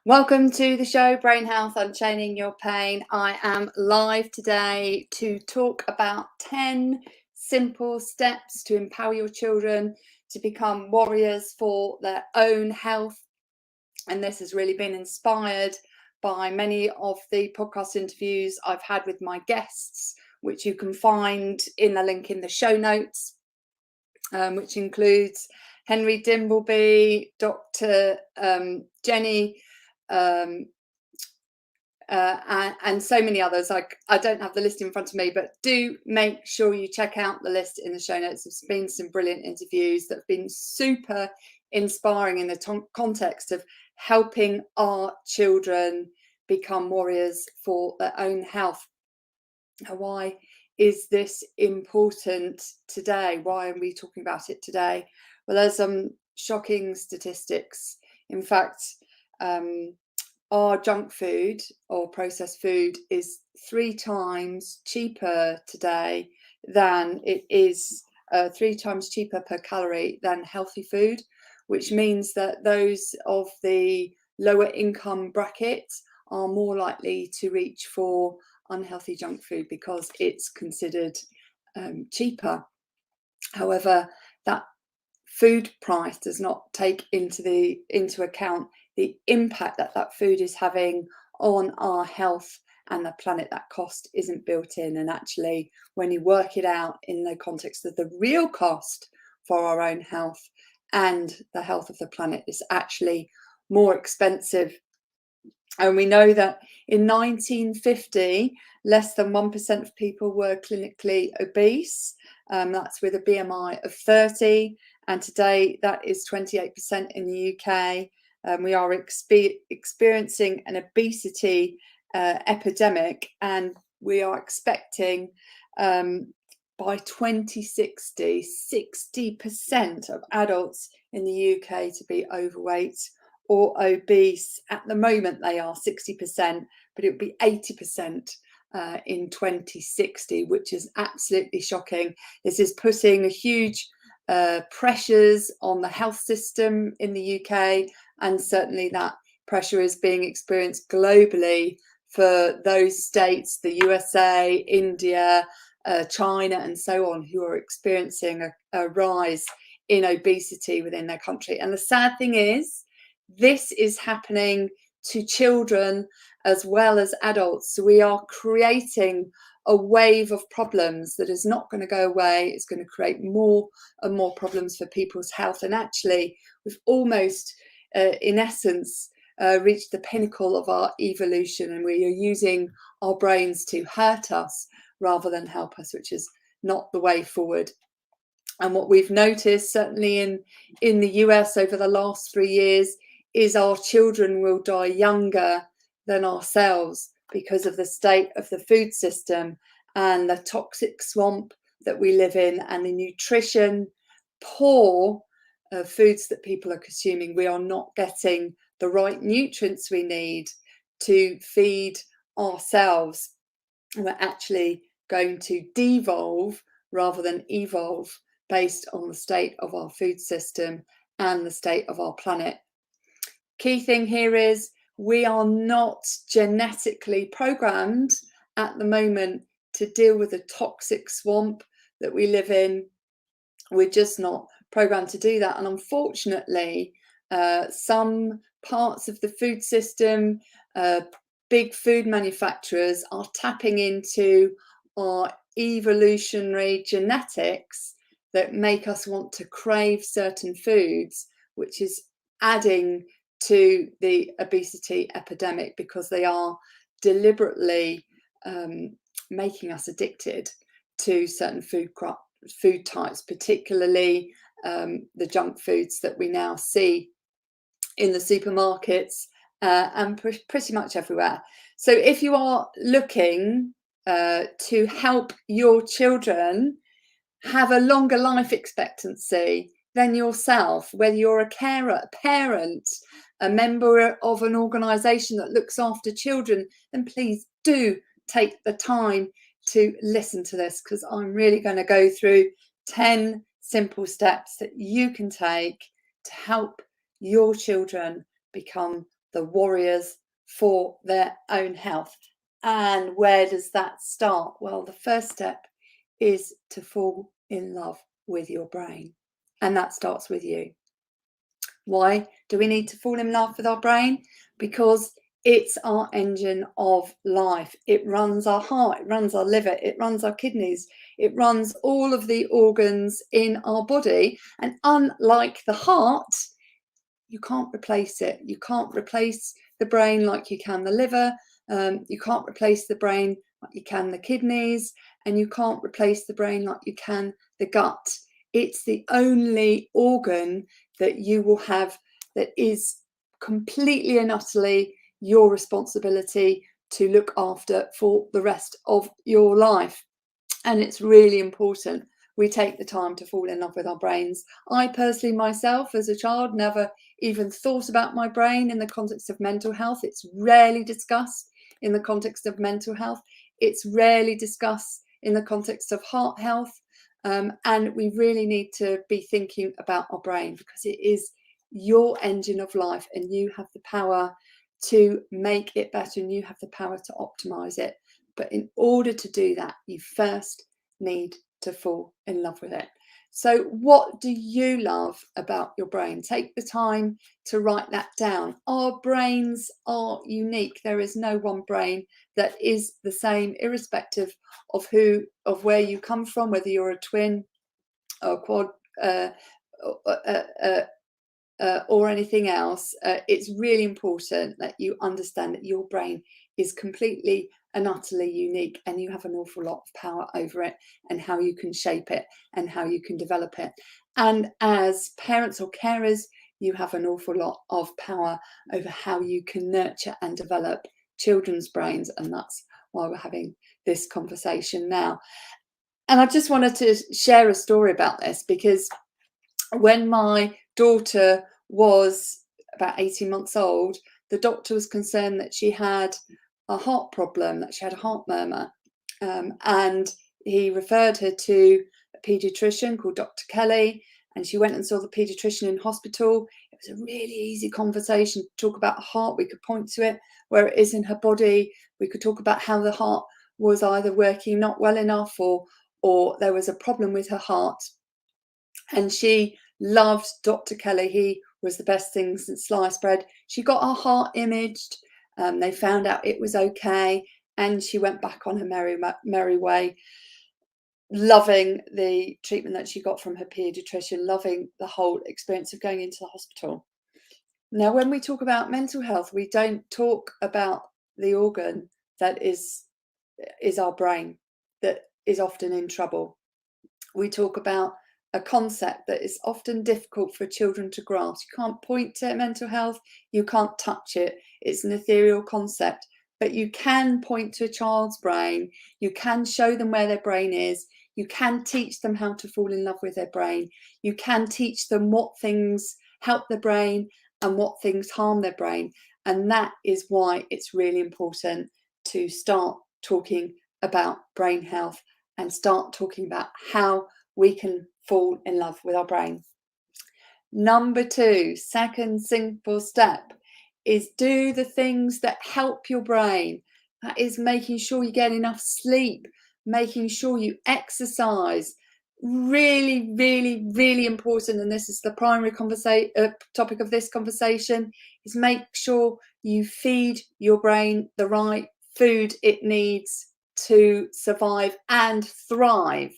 Welcome to the show, Brain Health, Unchaining Your Pain. I am live today to talk about 10 simple steps to empower your children to become warriors for their own health. And this has really been inspired by many of the podcast interviews I've had with my guests, which you can find in the link in the show notes, which includes Henry Dimbleby, Dr. Jenny, and so many others. I don't have the list in front of me, but do make sure you check out the list in the show notes. There's been some brilliant interviews that have been super inspiring in the context of helping our children become warriors for their own health. Now, why is this important today? Why are we talking about it today? Well, there's some shocking statistics. In fact, our junk food or processed food is 3 times cheaper today than it is 3 times cheaper per calorie than healthy food, which means that those of the lower income brackets are more likely to reach for unhealthy junk food because it's considered cheaper. However, that food price does not take into account the impact that food is having on our health and the planet. That cost isn't built in, and actually when you work it out in the context of the real cost for our own health and the health of the planet, is actually more expensive. And we know that in 1950, less than 1% of people were clinically obese. That's with a BMI of 30. And today that is 28% in the UK. We are experiencing an obesity epidemic, and we are expecting by 2060, 60% of adults in the UK to be overweight or obese. At the moment they are 60%, but it will be 80% in 2060, which is absolutely shocking. This is putting a huge pressures on the health system in the UK, and certainly that pressure is being experienced globally for those states, the USA, India, China and so on, who are experiencing a rise in obesity within their country. And the sad thing is, this is happening to children as well as adults. So we are creating a wave of problems that is not going to go away. It's going to create more and more problems for people's health. And actually, we've almost, in essence, reached the pinnacle of our evolution, and we are using our brains to hurt us rather than help us, which is not the way forward. And what we've noticed, certainly in the US over the last 3 years, is our children will die younger than ourselves because of the state of the food system and the toxic swamp that we live in, and the nutrition poor foods that people are consuming. We are not getting the right nutrients we need to feed ourselves. We're actually going to devolve rather than evolve based on the state of our food system and the state of our planet. Key thing here is we are not genetically programmed at the moment to deal with the toxic swamp that we live in. We're just not programmed to do that. And unfortunately, some parts of the food system, big food manufacturers are tapping into our evolutionary genetics that make us want to crave certain foods, which is adding to the obesity epidemic, because they are deliberately making us addicted to certain food types, particularly the junk foods that we now see in the supermarkets and pretty much everywhere. So if you are looking to help your children have a longer life expectancy than yourself, whether you're a carer, a parent, a member of an organisation that looks after children, then please do take the time to listen to this, because I'm really going to go through 10 simple steps that you can take to help your children become the warriors for their own health. And where does that start? Well, the first step is to fall in love with your brain, and that starts with you. Why do we need to fall in love with our brain? Because it's our engine of life. It runs our heart, it runs our liver, it runs our kidneys, it runs all of the organs in our body. And unlike the heart, you can't replace it. You can't replace the brain like you can the liver. You can't replace the brain like you can the kidneys, and you can't replace the brain like you can the gut. It's the only organ that you will have that is completely and utterly your responsibility to look after for the rest of your life. And it's really important we take the time to fall in love with our brains. I personally, myself, as a child, never even thought about my brain in the context of mental health. It's rarely discussed in the context of mental health. It's rarely discussed in the context of heart health. And we really need to be thinking about our brain, because it is your engine of life, and you have the power to make it better, and you have the power to optimize it. But in order to do that, you first need to fall in love with it. So what do you love about your brain? Take the time to write that down. Our brains are unique. There is no one brain that is the same, irrespective of where you come from, whether you're a twin or quad or anything else. It's really important that you understand that your brain is completely and utterly unique, and you have an awful lot of power over it, and how you can shape it and how you can develop it. And as parents or carers, you have an awful lot of power over how you can nurture and develop children's brains, and that's why we're having this conversation now. And I just wanted to share a story about this, because when my daughter was about 18 months old, the doctor was concerned that she had a heart problem, that she had a heart murmur. And he referred her to a paediatrician called Dr. Kelly, and she went and saw the paediatrician in hospital. It was a really easy conversation to talk about heart. We could point to it, where it is in her body. We could talk about how the heart was either working not well enough, or there was a problem with her heart. And she loved Dr. Kelly. He was the best thing since sliced bread. She got her heart imaged. They found out it was okay, and she went back on her merry way, loving the treatment that she got from her paediatrician, loving the whole experience of going into the hospital. Now, when we talk about mental health, we don't talk about the organ that is our brain, that is often in trouble. We talk about a concept that is often difficult for children to grasp. You can't point to mental health, you can't touch it. It's an ethereal concept, but you can point to a child's brain. You can show them where their brain is. You can teach them how to fall in love with their brain. You can teach them what things help their brain and what things harm their brain. And that is why it's really important to start talking about brain health and start talking about how we can fall in love with our brain. Number 2, second simple step, is do the things that help your brain. That is making sure you get enough sleep, making sure you exercise. Really, really, really important, and this is the primary topic of this conversation, is make sure you feed your brain the right food it needs to survive and thrive.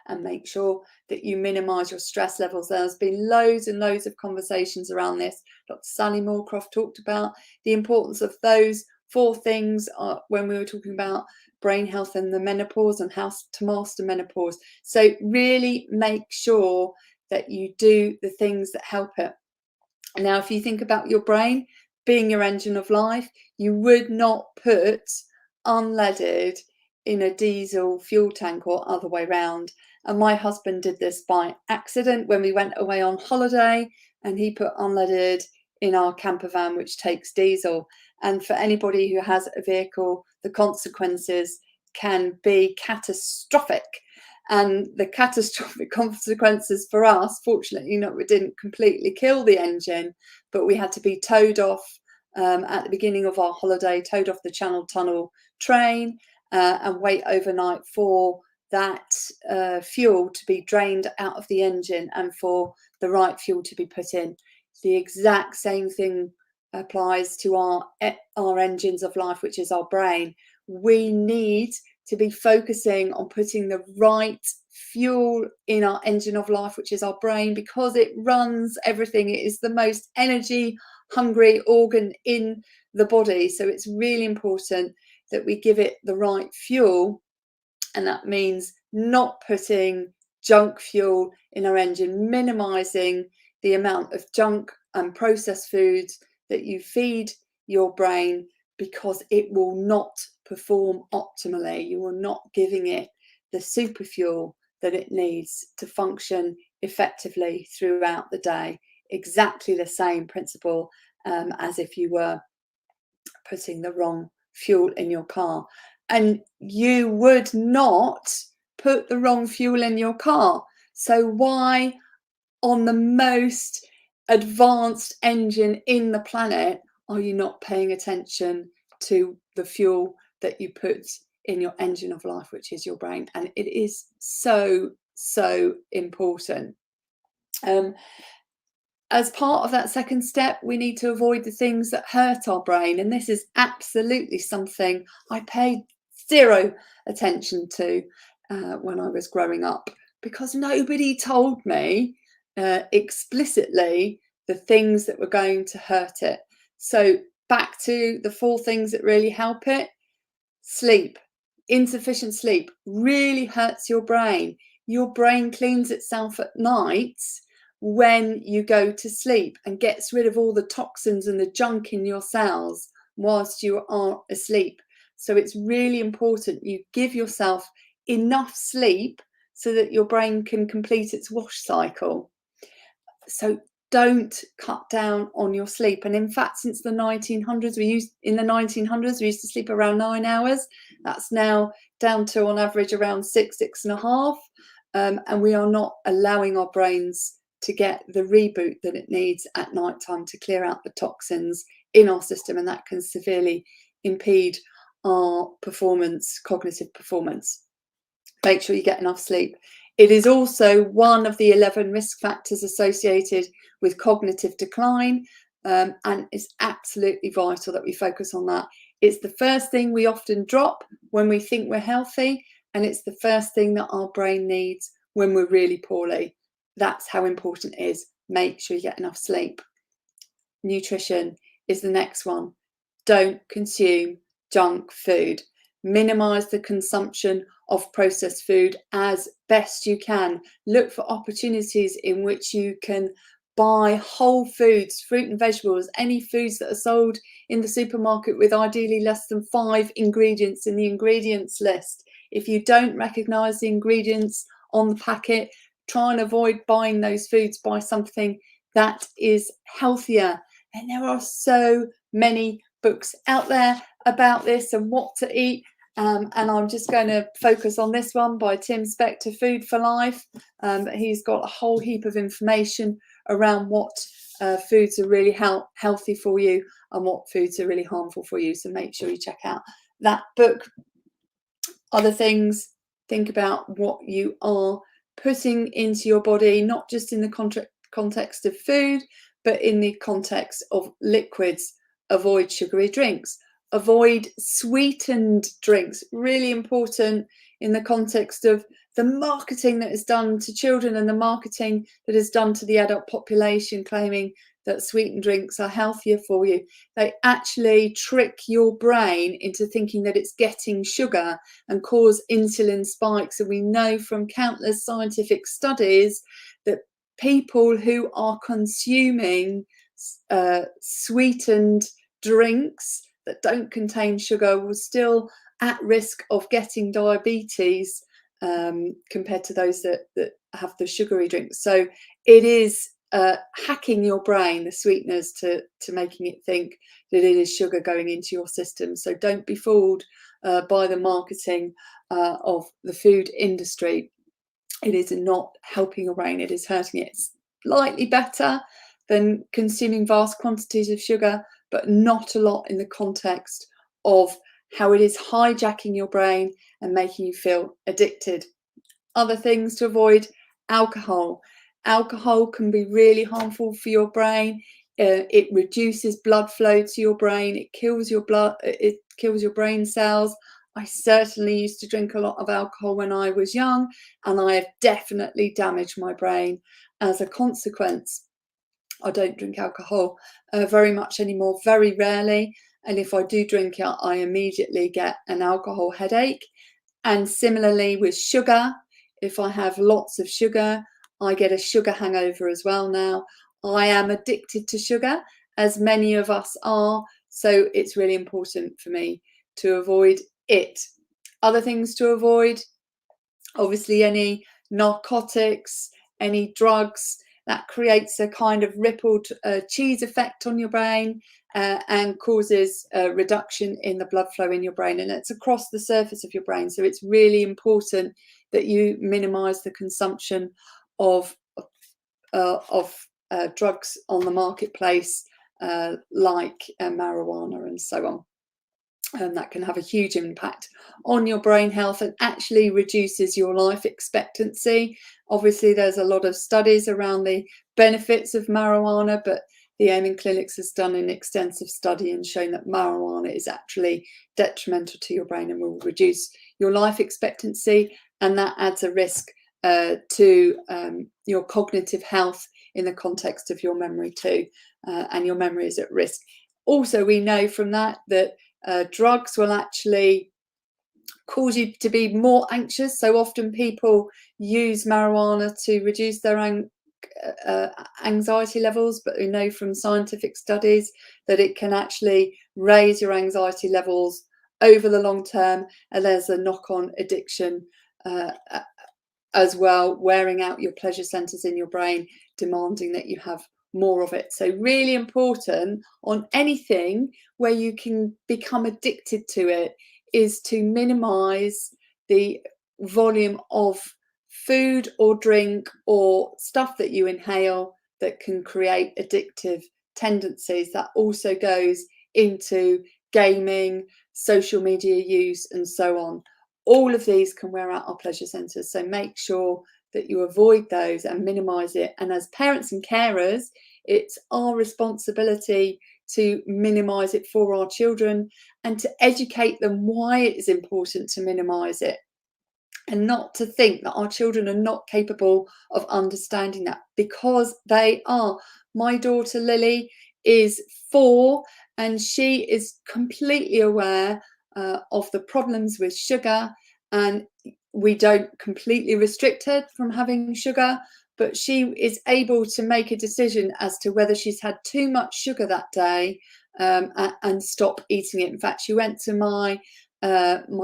And make sure that you minimize your stress levels. There's been loads and loads of conversations around this. Dr. Sally Moorcroft talked about the importance of those 4 things when we were talking about brain health and the menopause and how to master menopause. So really make sure that you do the things that help it. Now, if you think about your brain being your engine of life, you would not put unleaded in a diesel fuel tank or other way round. And my husband did this by accident when we went away on holiday, and he put unleaded in our camper van, which takes diesel. And for anybody who has a vehicle, the consequences can be catastrophic. And the catastrophic consequences for us, fortunately, we didn't completely kill the engine, but we had to be towed off at the beginning of our holiday, towed off the Channel Tunnel train, and wait overnight for that fuel to be drained out of the engine and for the right fuel to be put in. The exact same thing applies to our engines of life, which is our brain. We need to be focusing on putting the right fuel in our engine of life, which is our brain, because it runs everything. It is the most energy hungry organ in the body. So it's really important that we give it the right fuel. And that means not putting junk fuel in our engine, minimizing the amount of junk and processed foods that you feed your brain, because it will not perform optimally. You are not giving it the super fuel that it needs to function effectively throughout the day. Exactly the same principle as if you were putting the wrong fuel in your car. And you would not put the wrong fuel in your car. So why, on the most advanced engine in the planet, are you not paying attention to the fuel that you put in your engine of life, which is your brain? And it is so, so important. As part of that second step, we need to avoid the things that hurt our brain. And this is absolutely something I paid zero attention to when I was growing up, because nobody told me explicitly the things that were going to hurt it. So back to the 4 things that really help it. Sleep. Insufficient sleep really hurts your brain. Your brain cleans itself at night when you go to sleep and gets rid of all the toxins and the junk in your cells whilst you are asleep. So it's really important you give yourself enough sleep so that your brain can complete its wash cycle. So don't cut down on your sleep. And in fact, since the 1900s, we used to sleep around 9 hours. That's now down to on average around 6.5. And we are not allowing our brains to get the reboot that it needs at night time to clear out the toxins in our system, and that can severely impede our performance, cognitive performance. Make sure you get enough sleep. It is also one of the 11 risk factors associated with cognitive decline, and it's absolutely vital that we focus on that. It's the first thing we often drop when we think we're healthy, and it's the first thing that our brain needs when we're really poorly. That's how important it is. Make sure you get enough sleep. Nutrition is the next one. Don't consume junk food. Minimize the consumption of processed food as best you can. Look for opportunities in which you can buy whole foods, fruit and vegetables, any foods that are sold in the supermarket with ideally less than 5 ingredients in the ingredients list. If you don't recognize the ingredients on the packet, try and avoid buying those foods. Buy something that is healthier. And there are so many books out there about this and what to eat. And I'm just going to focus on this one by Tim Spector, Food for Life. He's got a whole heap of information around what foods are really healthy for you and what foods are really harmful for you. So make sure you check out that book. Other things, think about what you are putting into your body, not just in the context of food, but in the context of liquids. Avoid sugary drinks. Avoid sweetened drinks. Really important in the context of the marketing that is done to children and the marketing that is done to the adult population, claiming that sweetened drinks are healthier for you. They actually trick your brain into thinking that it's getting sugar and cause insulin spikes. And we know from countless scientific studies that people who are consuming sweetened drinks that don't contain sugar will still at risk of getting diabetes compared to those that have the sugary drinks. So it is hacking your brain, the sweeteners, to making it think that it is sugar going into your system. So don't be fooled by the marketing of the food industry. It is not helping your brain, it is hurting it. It's slightly better than consuming vast quantities of sugar, but not a lot in the context of how it is hijacking your brain and making you feel addicted. Other things to avoid: alcohol. Alcohol can be really harmful for your brain. It reduces blood flow to your brain. It kills your brain cells. I certainly used to drink a lot of alcohol when I was young, and I have definitely damaged my brain as a consequence. I don't drink alcohol very much anymore, very rarely. And if I do drink it, I immediately get an alcohol headache. And similarly with sugar, if I have lots of sugar, I get a sugar hangover as well now. I am addicted to sugar, as many of us are, so it's really important for me to avoid it. Other things to avoid: obviously any narcotics, any drugs. That creates a kind of rippled cheese effect on your brain and causes a reduction in the blood flow in your brain, and it's across the surface of your brain. So it's really important that you minimize the consumption of drugs on the marketplace, like marijuana and so on. And that can have a huge impact on your brain health and actually reduces your life expectancy. Obviously, there's a lot of studies around the benefits of marijuana, but the Aiming Clinics has done an extensive study and shown that marijuana is actually detrimental to your brain and will reduce your life expectancy, and that adds a risk to your cognitive health in the context of your memory too, and your memory is at risk. Also, we know from that drugs will actually cause you to be more anxious. So often people use marijuana to reduce their anxiety levels, but we know from scientific studies that it can actually raise your anxiety levels over the long term, and there's a knock-on addiction as well, wearing out your pleasure centers in your brain, demanding that you have more of it. So really important on anything where you can become addicted to it is to minimize the volume of food or drink or stuff that you inhale that can create addictive tendencies. That also goes into gaming, social media use, and so on. All of these can wear out our pleasure centers, so make sure that you avoid those and minimize it. And as parents and carers, it's our responsibility to minimize it for our children and to educate them why it is important to minimize it, and not to think that our children are not capable of understanding that, because they are. My daughter Lily is 4 and she is completely aware of the problems with sugar, and we don't completely restrict her from having sugar, but she is able to make a decision as to whether she's had too much sugar that day and stop eating it. In fact, she went to my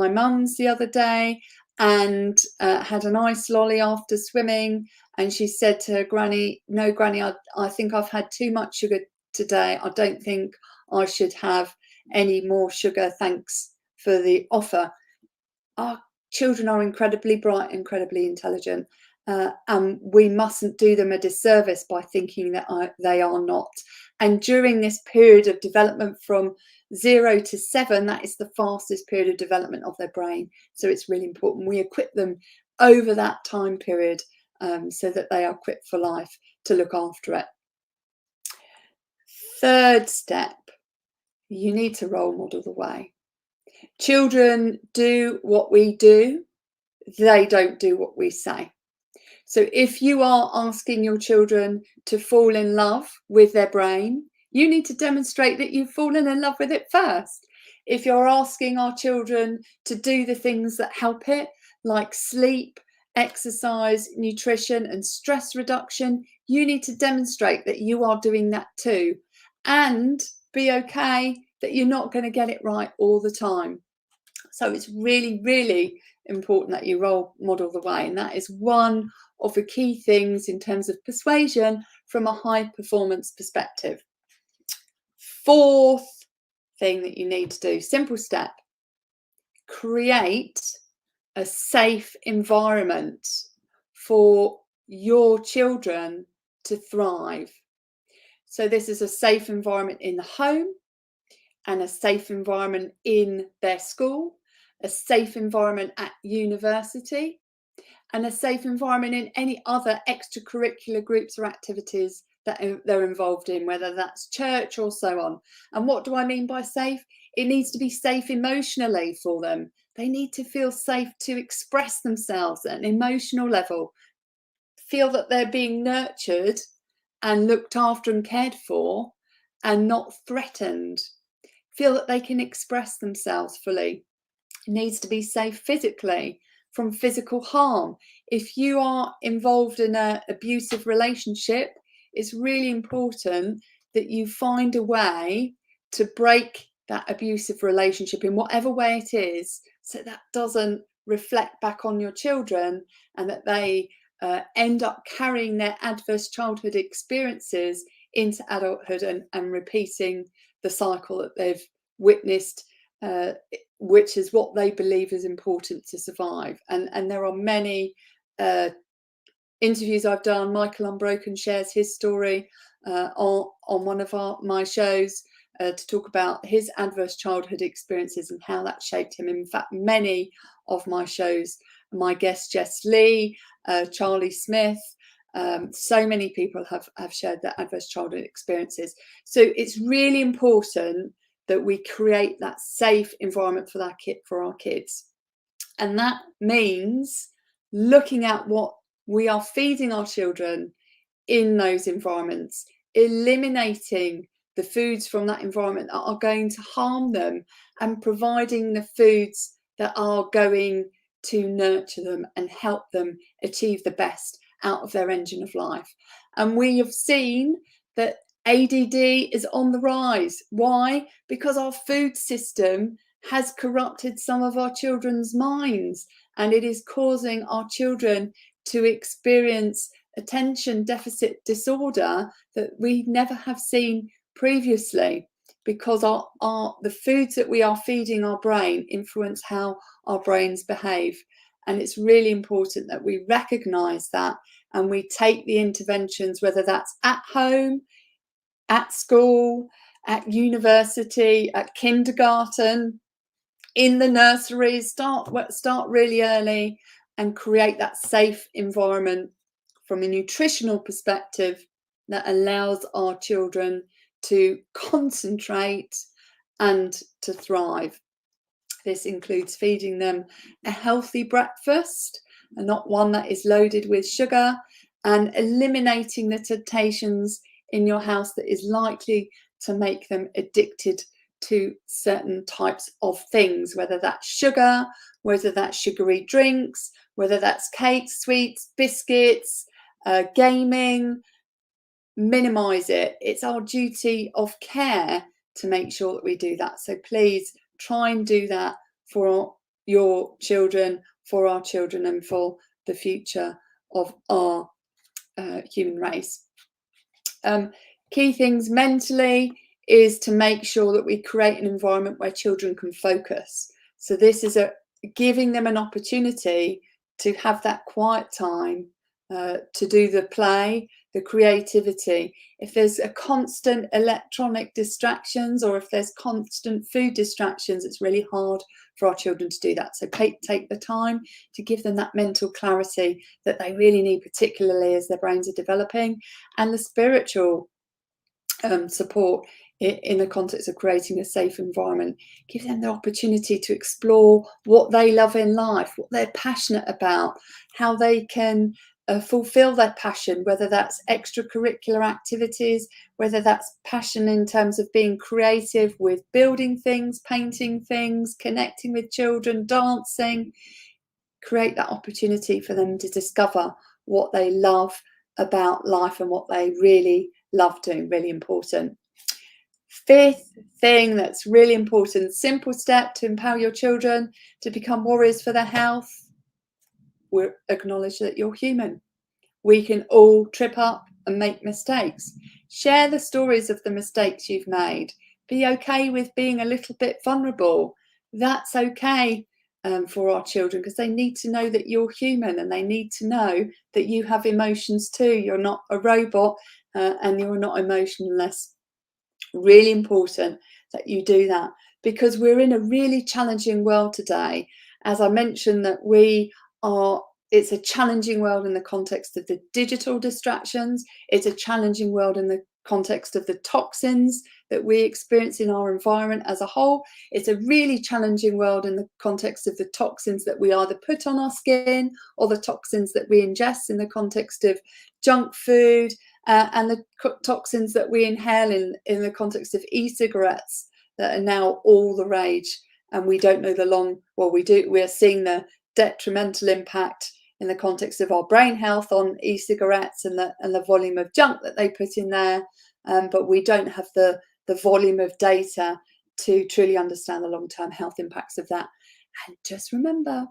mum's the other day and had an ice lolly after swimming, and she said to her granny, "No, granny, I think I've had too much sugar today. I don't think I should have any more sugar. Thanks for the offer." Our children are incredibly bright, incredibly intelligent, and we mustn't do them a disservice by thinking that they are not. And during this period of development from 0 to 7, that is the fastest period of development of their brain. So it's really important we equip them over that time period so that they are equipped for life to look after it. Third step, you need to role model the way. Children do what we do, they don't do what we say. So if you are asking your children to fall in love with their brain, you need to demonstrate that you've fallen in love with it first. If you're asking our children to do the things that help it, like sleep, exercise, nutrition, and stress reduction, you need to demonstrate that you are doing that too, and be okay that you're not going to get it right all the time. So it's really, really important that you role model the way, and that is one of the key things in terms of persuasion from a high performance perspective. Fourth thing that you need to do, simple step: create a safe environment for your children to thrive. So this is a safe environment in the home, and a safe environment in their school, a safe environment at university, and a safe environment in any other extracurricular groups or activities that they're involved in, whether that's church or so on. And what do I mean by safe? It needs to be safe emotionally for them. They need to feel safe to express themselves at an emotional level, feel that they're being nurtured and looked after and cared for and not threatened, feel that they can express themselves fully. It needs to be safe physically from physical harm. If you are involved in an abusive relationship, it's really important that you find a way to break that abusive relationship in whatever way it is, so that doesn't reflect back on your children and that they end up carrying their adverse childhood experiences into adulthood and repeating the cycle that they've witnessed, which is what they believe is important to survive. And there are many interviews I've done. Michael Unbroken shares his story on one of my shows to talk about his adverse childhood experiences and how that shaped him. In fact, many of my shows, my guest Jess Lee, Charlie Smith, so many people have shared their adverse childhood experiences. So it's really important that we create that safe environment for our kids. And that means looking at what we are feeding our children in those environments, eliminating the foods from that environment that are going to harm them and providing the foods that are going to nurture them and help them achieve the best out of their engine of life. And we have seen that ADD is on the rise. Why? Because our food system has corrupted some of our children's minds, and it is causing our children to experience attention deficit disorder that we never have seen previously, because the foods that we are feeding our brain influence how our brains behave. And it's really important that we recognize that and we take the interventions, whether that's at home, at school, at university, at kindergarten, in the nurseries. Start really early and create that safe environment from a nutritional perspective that allows our children to concentrate and to thrive. This includes feeding them a healthy breakfast and not one that is loaded with sugar, and eliminating the temptations in your house that is likely to make them addicted to certain types of things, whether that's sugar, whether that's sugary drinks, whether that's cakes, sweets, biscuits, gaming. Minimize it. It's our duty of care to make sure that we do that. So please try and do that for your children, for our children, and for the future of our human race. Key things mentally is to make sure that we create an environment where children can focus. So this is giving them an opportunity to have that quiet time, to do the play, the creativity. If there's a constant electronic distractions, or if there's constant food distractions, it's really hard for our children to do that. So take the time to give them that mental clarity that they really need, particularly as their brains are developing, and the spiritual support in the context of creating a safe environment. Give them the opportunity to explore what they love in life, what they're passionate about, how they can fulfill their passion, whether that's extracurricular activities, whether that's passion in terms of being creative with building things, painting things, connecting with children, dancing. Create that opportunity for them to discover what they love about life and what they really love doing. Really important. Fifth thing that's really important, simple step to empower your children to become warriors for their health. We acknowledge that you're human. We can all trip up and make mistakes. Share the stories of the mistakes you've made. Be okay with being a little bit vulnerable. That's okay for our children, because they need to know that you're human, and they need to know that you have emotions too. You're not a robot and you're not emotionless. Really important. that you do that, because we're in a really challenging world today. As I mentioned, that it's a challenging world in the context of the digital distractions. It's a challenging world in the context of the toxins that we experience in our environment as a whole. It's a really challenging world in the context of the toxins that we either put on our skin or the toxins that we ingest in the context of junk food, and the toxins that we inhale in the context of e-cigarettes that are now all the rage. And we don't know we're seeing the detrimental impact in the context of our brain health on e-cigarettes and the volume of junk that they put in there, but we don't have the volume of data to truly understand the long-term health impacts of that. And just remember,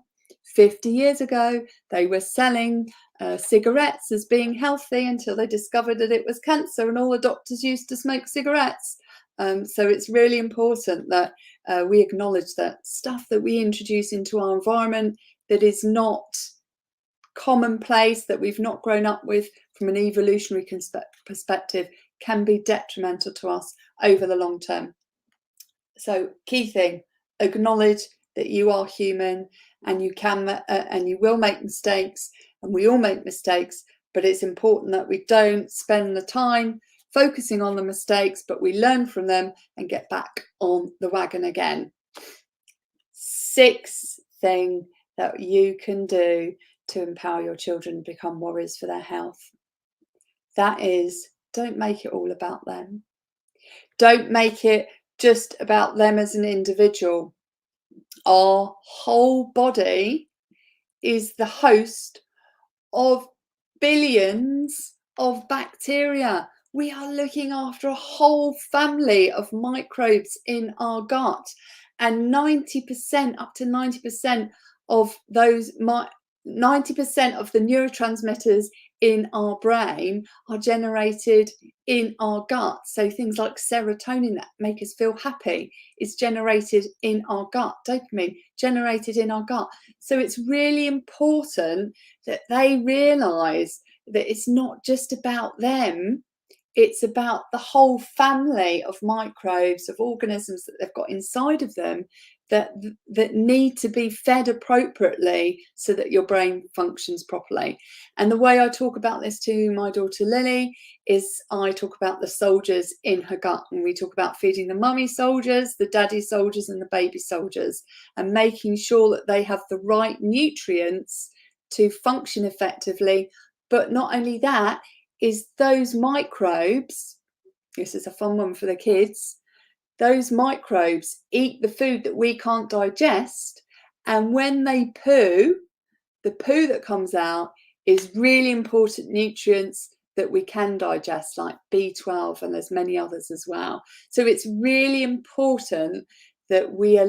50 years ago, they were selling cigarettes as being healthy until they discovered that it was cancer, and all the doctors used to smoke cigarettes. So it's really important that we acknowledge that stuff that we introduce into our environment that is not commonplace, that we've not grown up with from an evolutionary perspective, can be detrimental to us over the long term. So key thing, acknowledge that you are human, and you can and you will make mistakes, and we all make mistakes, but it's important that we don't spend the time focusing on the mistakes, but we learn from them and get back on the wagon again. 6th thing that you can do to empower your children to become warriors for their health. That is, don't make it all about them. Don't make it just about them as an individual. Our whole body is the host of billions of bacteria. We are looking after a whole family of microbes in our gut, and 90%, up to 90% of those 90% of the neurotransmitters in our brain are generated in our gut. So things like serotonin that make us feel happy is generated in our gut. Dopamine generated in our gut. So it's really important that they realize that it's not just about them. It's about the whole family of microbes, of organisms that they've got inside of them that need to be fed appropriately so that your brain functions properly. And the way I talk about this to my daughter Lily is I talk about the soldiers in her gut, and we talk about feeding the mummy soldiers, the daddy soldiers, and the baby soldiers, and making sure that they have the right nutrients to function effectively. But not only that, is those microbes, this is a fun one for the kids, those microbes eat the food that we can't digest, and when they poo, the poo that comes out is really important nutrients that we can digest, like B12, and there's many others as well. So it's really important that we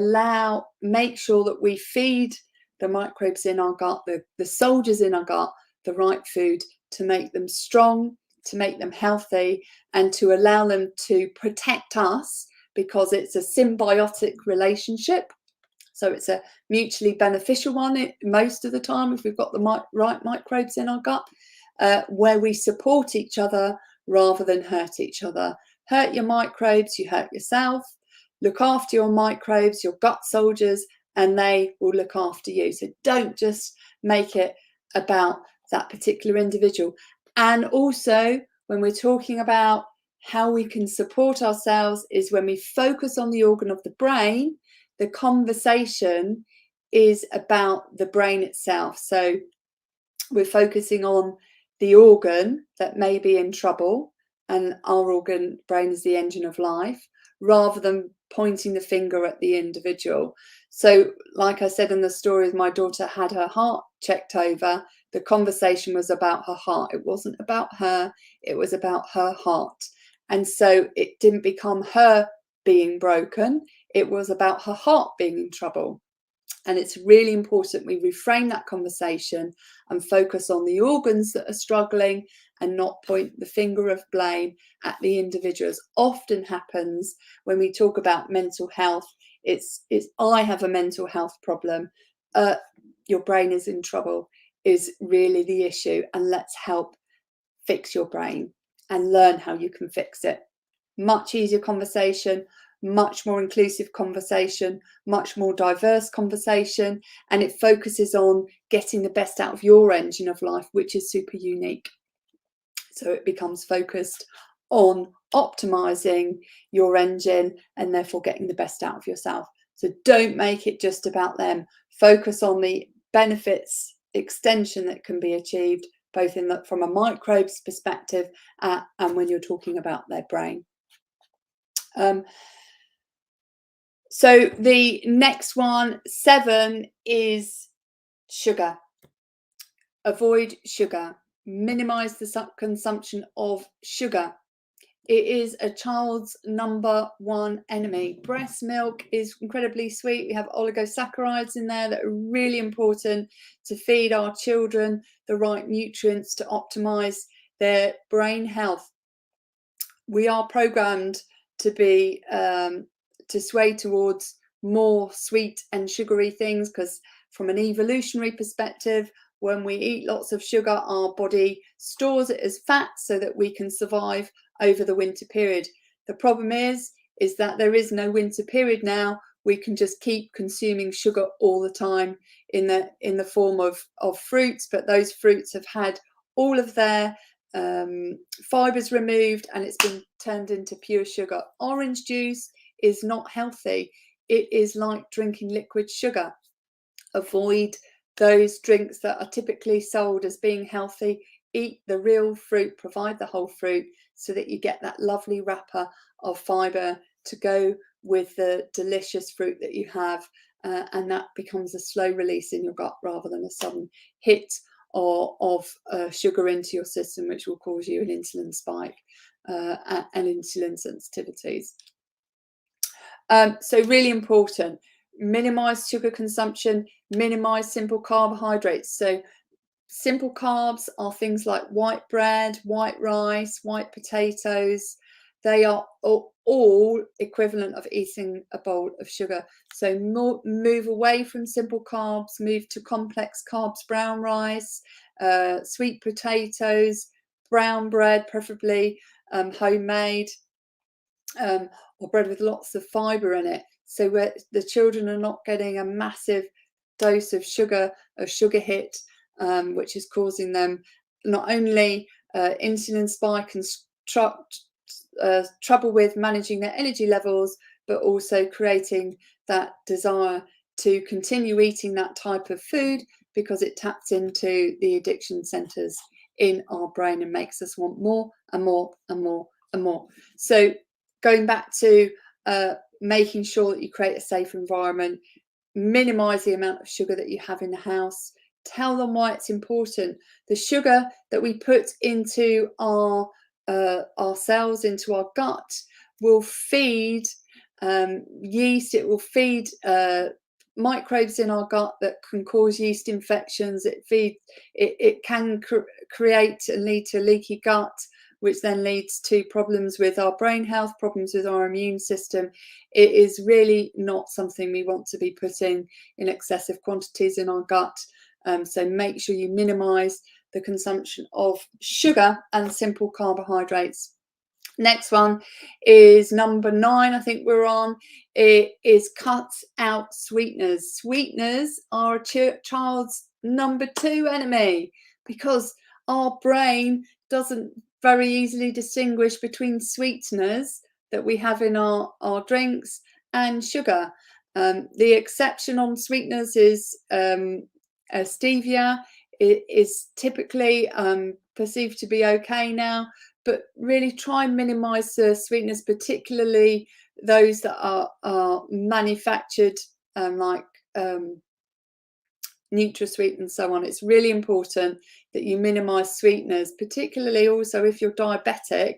make sure that we feed the microbes in our gut, the soldiers in our gut, the right food to make them strong, to make them healthy, and to allow them to protect us, because it's a symbiotic relationship. So it's a mutually beneficial one most of the time if we've got the right microbes in our gut, where we support each other rather than hurt each other. Hurt your microbes, you hurt yourself. Look after your microbes, your gut soldiers, and they will look after you. So don't just make it about that particular individual. And also, when we're talking about how we can support ourselves, is when we focus on the organ of the brain, the conversation is about the brain itself. So we're focusing on the organ that may be in trouble, and our brain is the engine of life, rather than pointing the finger at the individual. So like I said in the story, my daughter had her heart checked over. The conversation was about her heart. It wasn't about her, it was about her heart. And so it didn't become her being broken, it was about her heart being in trouble. And it's really important we reframe that conversation and focus on the organs that are struggling, and not point the finger of blame at the individuals. Often happens when we talk about mental health, it's I have a mental health problem, your brain is in trouble is really the issue, and let's help fix your brain and learn how you can fix it. Much easier conversation, much more inclusive conversation, much more diverse conversation, and it focuses on getting the best out of your engine of life, which is super unique. So it becomes focused on optimizing your engine and therefore getting the best out of yourself. So don't make it just about them. Focus on the benefits extension that can be achieved, both in the, from a microbes perspective and when you're talking about their brain. So the next one, 7, is sugar. Avoid sugar. Minimize the consumption of sugar. It is a child's #1 enemy. Breast milk is incredibly sweet. We have oligosaccharides in there that are really important to feed our children the right nutrients to optimize their brain health. We are programmed to be to sway towards more sweet and sugary things, because from an evolutionary perspective, when we eat lots of sugar, our body stores it as fat so that we can survive over the winter period. The problem is that there is no winter period now. We can just keep consuming sugar all the time in the form of fruits, but those fruits have had all of their fibers removed and it's been turned into pure sugar. Orange juice is not healthy. It is like drinking liquid sugar. Avoid those drinks that are typically sold as being healthy. Eat the real fruit, provide the whole fruit, so that you get that lovely wrapper of fibre to go with the delicious fruit that you have, and that becomes a slow release in your gut rather than a sudden hit of sugar into your system, which will cause you an insulin spike and insulin sensitivities. So really important, minimize sugar consumption, minimize simple carbohydrates. So simple carbs are things like white bread, white rice, white potatoes. They are all equivalent of eating a bowl of sugar. So move away from simple carbs, move to complex carbs, brown rice, sweet potatoes, brown bread, preferably homemade, or bread with lots of fibre in it. So where the children are not getting a massive dose of sugar, hit, which is causing them not only insulin spike and trouble with managing their energy levels, but also creating that desire to continue eating that type of food, because it taps into the addiction centres in our brain and makes us want more and more and more and more. So going back to making sure that you create a safe environment, minimize the amount of sugar that you have in the house. Tell them why it's important. The sugar that we put into our cells, into our gut, will feed yeast. It will feed microbes in our gut that can cause yeast infections. It can create and lead to leaky gut, which then leads to problems with our brain health, problems with our immune system. It is really not something we want to be putting in excessive quantities in our gut. So make sure you minimize the consumption of sugar and simple carbohydrates. Next one is number 9, I think we're on. It is cut out sweeteners. Sweeteners are a child's #2 enemy, because our brain doesn't very easily distinguish between sweeteners that we have in our drinks and sugar. The exception on sweeteners is stevia. It is typically perceived to be okay now, but really try and minimize the sweeteners, particularly those that are manufactured like NutraSweet and so on. It's really important that you minimize sweeteners, particularly also if you're diabetic,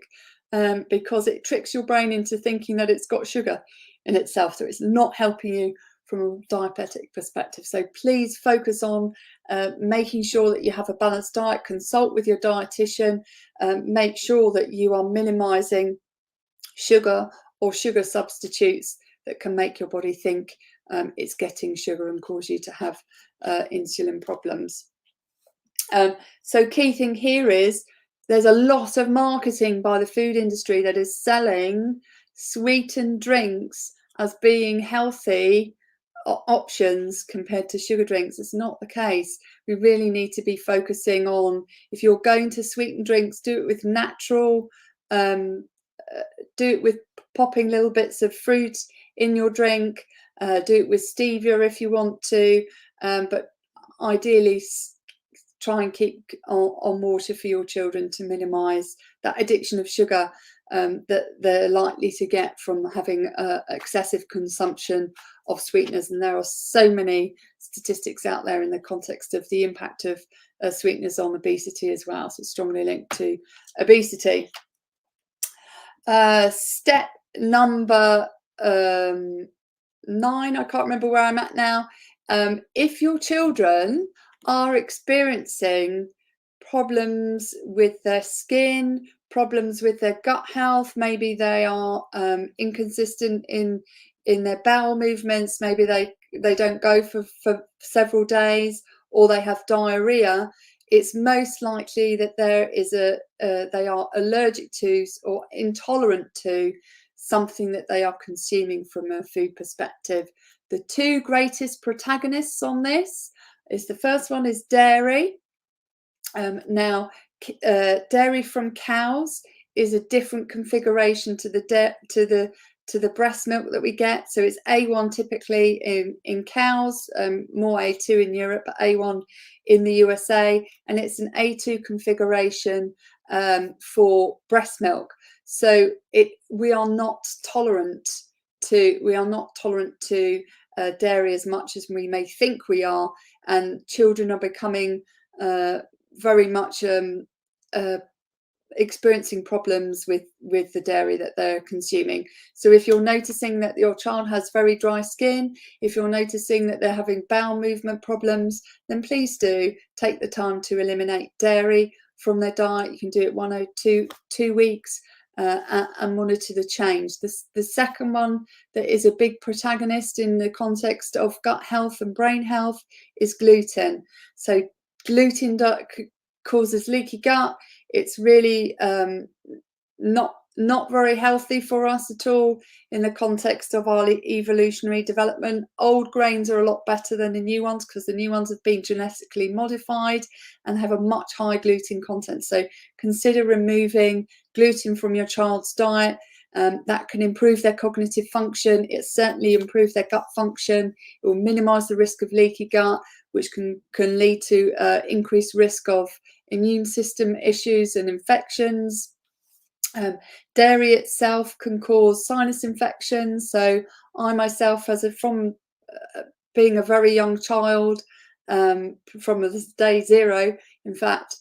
because it tricks your brain into thinking that it's got sugar in itself, so it's not helping you from a diabetic perspective. So please focus on making sure that you have a balanced diet. Consult with your dietitian. Make sure that you are minimizing sugar or sugar substitutes that can make your body think it's getting sugar and cause you to have insulin problems. So key thing here is there's a lot of marketing by the food industry that is selling sweetened drinks as being healthy options compared to sugar drinks. It's not the case. We really need to be focusing on, if you're going to sweeten drinks, do it with natural, do it with popping little bits of fruit in your drink, do it with stevia if you want to, but ideally try and keep on water for your children to minimize that addiction of sugar that they're likely to get from having excessive consumption of sweeteners. And there are so many statistics out there in the context of the impact of sweeteners on obesity as well. So it's strongly linked to obesity. Step number 9, I can't remember where I'm at now. If your children are experiencing problems with their skin, problems with their gut health, maybe they are inconsistent in their bowel movements, maybe they don't go for several days, or they have diarrhea, it's most likely that they are allergic to or intolerant to something that they are consuming from a food perspective. The two greatest protagonists on this is, the first one is dairy. Now, dairy from cows is a different configuration to the breast milk that we get. So it's A1 typically in cows, more A2 in Europe, but A1 in the USA, and it's an A2 configuration for breast milk. So we are not tolerant to dairy as much as we may think we are, and children are becoming very much experiencing problems with the dairy that they're consuming. So if you're noticing that your child has very dry skin, if you're noticing that they're having bowel movement problems, then please do take the time to eliminate dairy from their diet. You can do it 1 or 2 weeks and monitor the change. The second one that is a big protagonist in the context of gut health and brain health is gluten. So gluten causes leaky gut. It's really not very healthy for us at all in the context of our evolutionary development. Old grains are a lot better than the new ones because the new ones have been genetically modified and have a much higher gluten content. So consider removing gluten from your child's diet. That can improve their cognitive function. It certainly improves their gut function. It will minimize the risk of leaky gut, which can lead to increased risk of immune system issues and infections. Dairy itself can cause sinus infections. So I myself, from being a very young child, from day zero, in fact,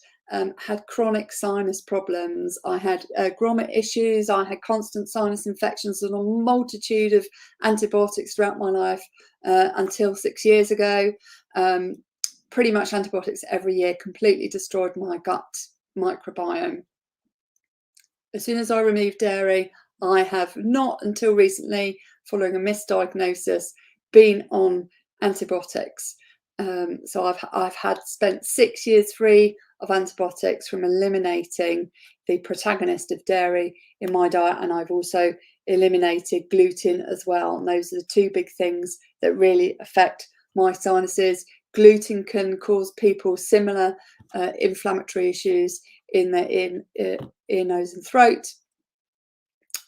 had chronic sinus problems. I had grommet issues. I had constant sinus infections and a multitude of antibiotics throughout my life until 6 years ago. Pretty much antibiotics every year completely destroyed my gut microbiome. As soon as I removed dairy, I have not until recently, following a misdiagnosis, been on antibiotics. So I've spent 6 years free of antibiotics from eliminating the protagonist of dairy in my diet, and I've also eliminated gluten as well. And those are the two big things that really affect my sinuses. Gluten can cause people similar inflammatory issues in their ear, nose and throat.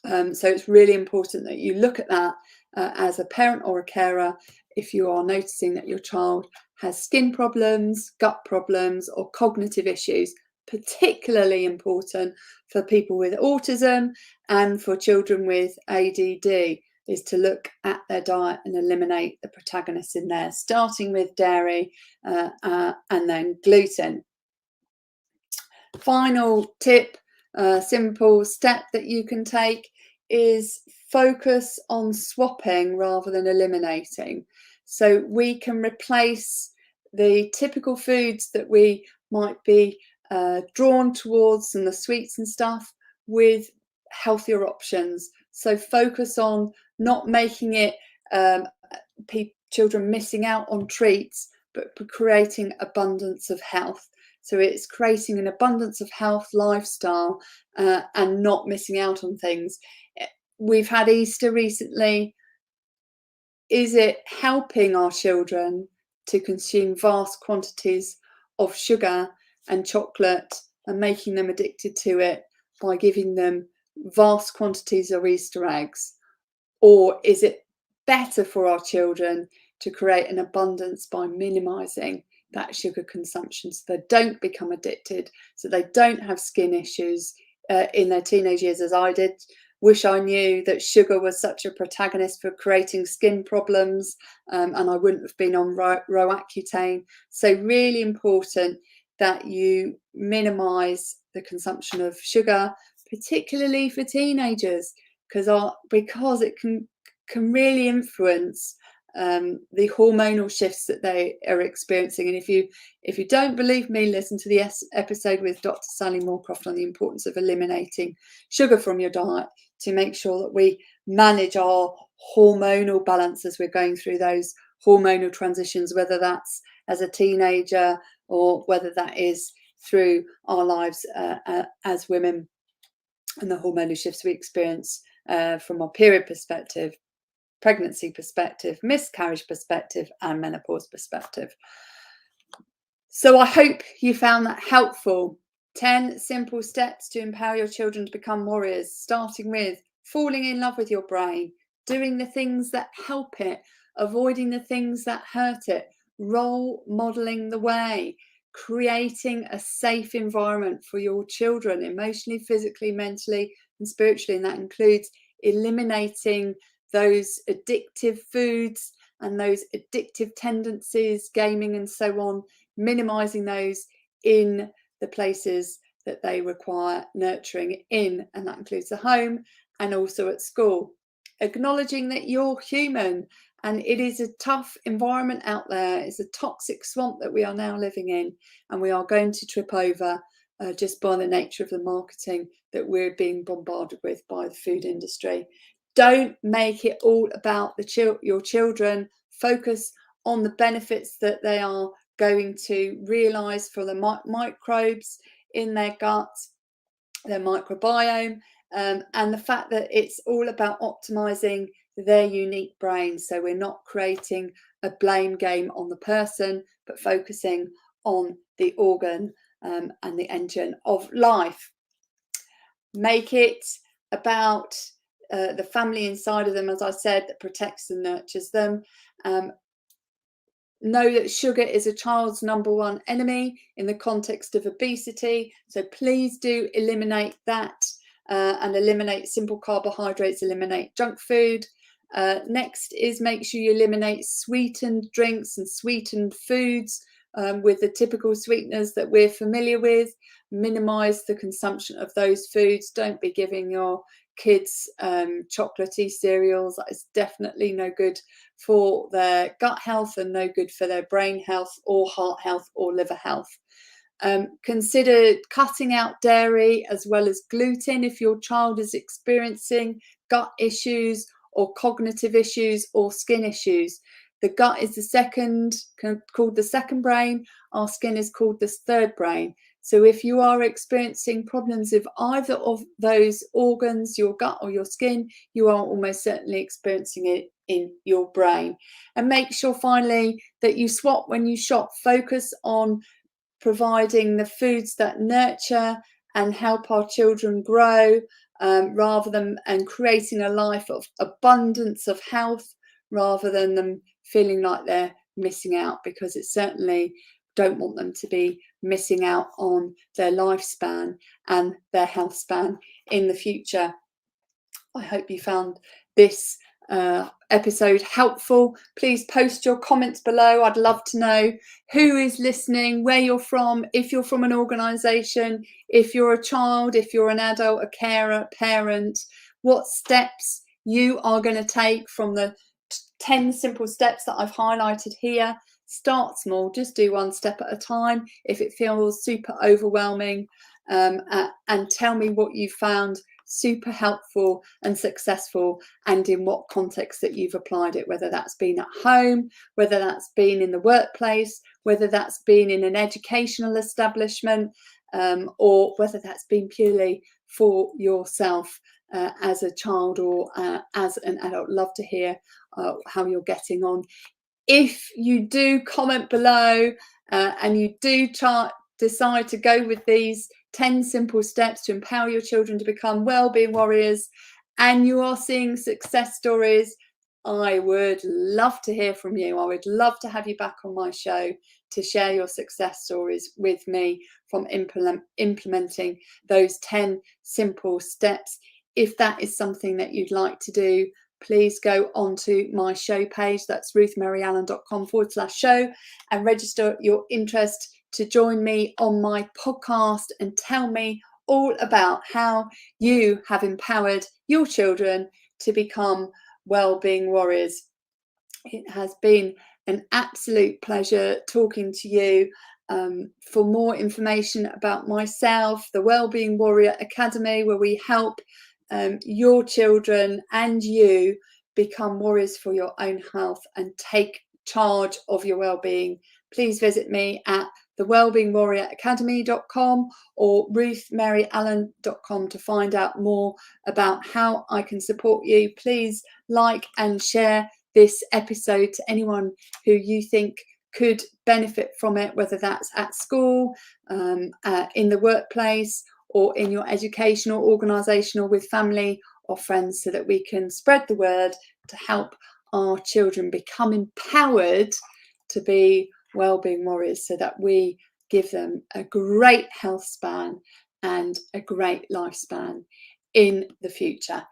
So it's really important that you look at that as a parent or a carer if you are noticing that your child has skin problems, gut problems, or cognitive issues. Particularly important for people with autism and for children with ADD is to look at their diet and eliminate the protagonists in there, starting with dairy and then gluten. Final tip, simple step that you can take is focus on swapping rather than eliminating. So we can replace the typical foods that we might be drawn towards and the sweets and stuff with healthier options. So focus on not making it children missing out on treats, but creating abundance of health. So it's creating an abundance of health lifestyle and not missing out on things. we've had Easter recently. Is it helping our children to consume vast quantities of sugar and chocolate and making them addicted to it by giving them vast quantities of Easter eggs? Or is it better for our children to create an abundance by minimizing that sugar consumption so they don't become addicted, so they don't have skin issues in their teenage years, as I did? Wish I knew that sugar was such a protagonist for creating skin problems, and I wouldn't have been on Roaccutane. So really important that you minimize the consumption of sugar, particularly for teenagers, because it can really influence the hormonal shifts that they are experiencing. And if you don't believe me, listen to the episode with Dr. Sally Moorcroft on the importance of eliminating sugar from your diet to make sure that we manage our hormonal balance as we're going through those hormonal transitions, whether that's as a teenager or whether that is through our lives as women, and the hormonal shifts we experience from our period perspective, pregnancy perspective, miscarriage perspective, and menopause perspective. So I hope you found that helpful. 10 simple steps to empower your children to become warriors, starting with falling in love with your brain, doing the things that help it, avoiding the things that hurt it, role modeling the way, creating a safe environment for your children, emotionally, physically, mentally, and spiritually. And that includes eliminating those addictive foods and those addictive tendencies, gaming and so on, minimizing those in the places that they require nurturing in, and that includes the home and also at school. Acknowledging that you're human and it is a tough environment out there. It's a toxic swamp that we are now living in, and we are going to trip over just by the nature of the marketing that we're being bombarded with by the food industry. Don't make it all about your children. Focus on the benefits that they are going to realize for the microbes in their gut, their microbiome, and the fact that it's all about optimizing their unique brain. So we're not creating a blame game on the person, but focusing on the organ and the engine of life. Make it about the family inside of them, as I said, that protects and nurtures them. Know that sugar is a child's #1 enemy in the context of obesity. So please do eliminate that and eliminate simple carbohydrates, eliminate junk food. Next is make sure you eliminate sweetened drinks and sweetened foods with the typical sweeteners that we're familiar with. Minimize the consumption of those foods. Don't be giving your kids chocolatey cereals. That is definitely no good for their gut health and no good for their brain health or heart health or liver health. Consider cutting out dairy as well as gluten if your child is experiencing gut issues or cognitive issues or skin issues. The gut is called the second brain. Our skin is called the third brain. So if you are experiencing problems with either of those organs, your gut or your skin, you are almost certainly experiencing it in your brain. And make sure finally that you swap when you shop. Focus on providing the foods that nurture and help our children grow, rather than and creating a life of abundance of health, rather than them feeling like they're missing out, because it certainly don't want them to be missing out on their lifespan and their health span in the future. I hope you found this episode helpful. Please post your comments below. I'd love to know who is listening, where you're from, if you're from an organisation, if you're a child, if you're an adult, a carer, parent, what steps you are going to take from the 10 simple steps that I've highlighted here. Start small, just do one step at a time if it feels super overwhelming, and tell me what you found super helpful and successful, and in what context that you've applied it, whether that's been at home, whether that's been in the workplace, whether that's been in an educational establishment. or whether that's been purely for yourself as a child or as an adult. Love to hear how you're getting on. If you do comment below and you do decide to go with these 10 simple steps to empower your children to become well-being warriors, and you are seeing success stories, I would love to hear from you. I would love to have you back on my show to share your success stories with me from implementing those 10 simple steps. If that is something that you'd like to do, please go onto my show page. That's ruthmaryallen.com/show and register your interest to join me on my podcast and tell me all about how you have empowered your children to become well-being warriors. It has been an absolute pleasure talking to you. For more information about myself, the Wellbeing Warrior Academy, where we help your children and you become warriors for your own health and take charge of your well-being, please visit me at thewellbeingwarrioracademy.com or ruthmaryallen.com to find out more about how I can support you. Please like and share this episode to anyone who you think could benefit from it, whether that's at school, in the workplace, or in your educational organisation, or with family or friends, so that we can spread the word to help our children become empowered to be wellbeing warriors, so that we give them a great health span and a great lifespan in the future.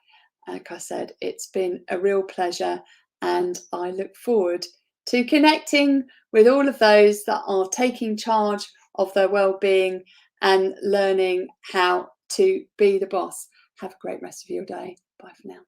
Like I said, it's been a real pleasure, and I look forward to connecting with all of those that are taking charge of their well-being and learning how to be the boss. Have a great rest of your day. Bye for now.